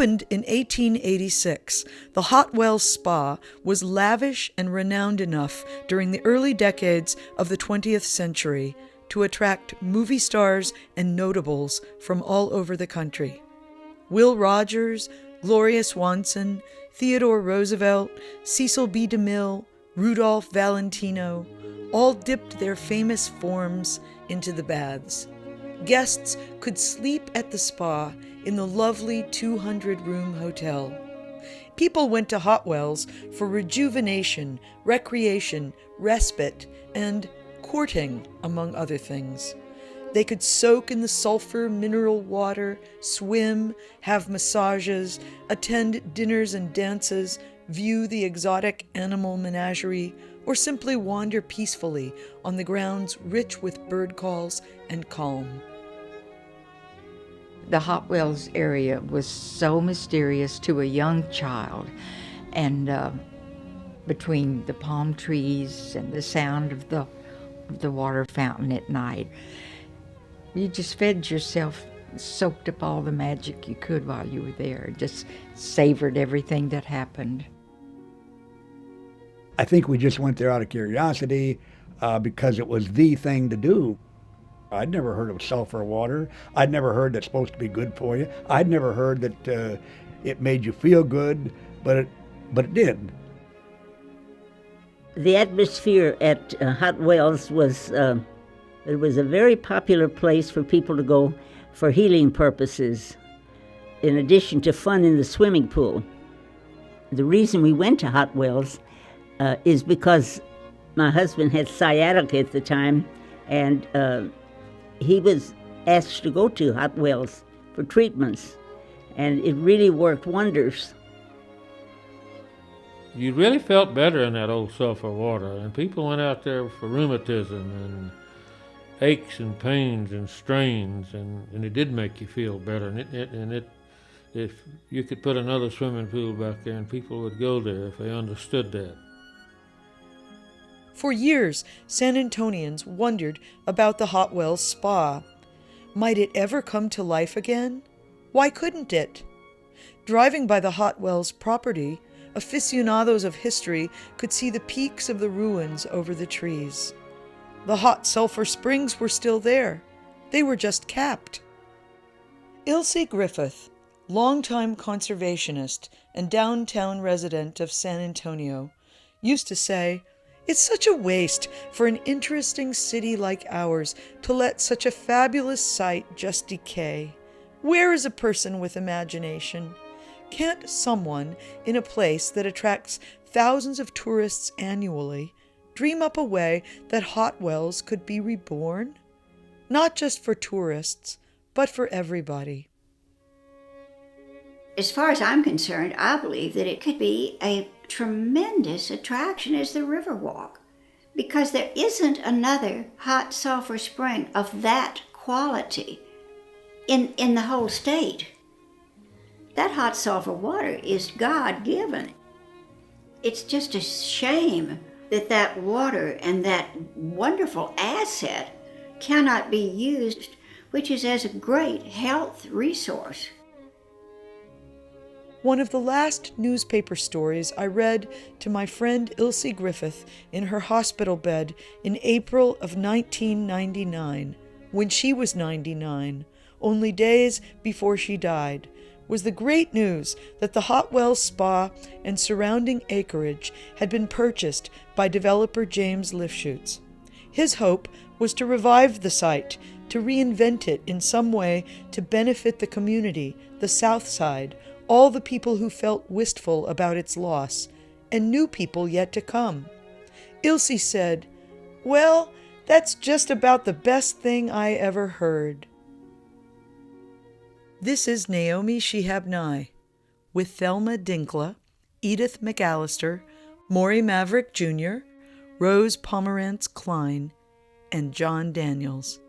Opened in 1886, the Hot Wells Spa was lavish and renowned enough during the early decades of the 20th century to attract movie stars and notables from all over the country. Will Rogers, Gloria Swanson, Theodore Roosevelt, Cecil B. DeMille, Rudolph Valentino all dipped their famous forms into the baths. Guests could sleep at the spa in the lovely 200-room hotel. People went to Hot Wells for rejuvenation, recreation, respite, and courting, among other things. They could soak in the sulfur mineral water, swim, have massages, attend dinners and dances, view the exotic animal menagerie, or simply wander peacefully on the grounds rich with bird calls and calm. The Hot Wells area was so mysterious to a young child, and between the palm trees and the sound of the water fountain at night, you just fed yourself, soaked up all the magic you could while you were there, just savored everything that happened. I think we just went there out of curiosity because it was the thing to do. I'd never heard of sulfur water. I'd never heard that's supposed to be good for you. I'd never heard that it made you feel good, but it did. The atmosphere at Hot Wells was it was a very popular place for people to go for healing purposes, in addition to fun in the swimming pool. The reason we went to Hot Wells is because my husband had sciatica at the time, and he was asked to go to Hot Wells for treatments, and it really worked wonders. You really felt better in that old sulfur water, and people went out there for rheumatism and aches and pains and strains, and it did make you feel better. And if you could put another swimming pool back there, and people would go there if they understood that. For years, San Antonians wondered about the Hot Wells Spa. Might it ever come to life again? Why couldn't it? Driving by the Hot Wells property, aficionados of history could see the peaks of the ruins over the trees. The hot sulfur springs were still there. They were just capped. Ilse Griffith, longtime conservationist and downtown resident of San Antonio, used to say, "It's such a waste for an interesting city like ours to let such a fabulous site just decay. Where is a person with imagination? Can't someone in a place that attracts thousands of tourists annually dream up a way that Hot Wells could be reborn? Not just for tourists, but for everybody." As far as I'm concerned, I believe that it could be a tremendous attraction as the Riverwalk, because there isn't another hot sulfur spring of that quality in the whole state. That hot sulfur water is God-given. It's just a shame that that water and that wonderful asset cannot be used, which is as a great health resource. One of the last newspaper stories I read to my friend Ilse Griffith in her hospital bed in April of 1999, when she was 99, only days before she died, was the great news that the Hot Wells Spa and surrounding acreage had been purchased by developer James Lifshutz. His hope was to revive the site, to reinvent it in some way to benefit the community, the South Side, all the people who felt wistful about its loss, and new people yet to come. Ilse said, "Well, that's just about the best thing I ever heard." This is Naomi Shihab Nye, with Thelma Dinkla, Edith McAllister, Maury Maverick Jr., Rose Pomerantz Klein, and John Daniels.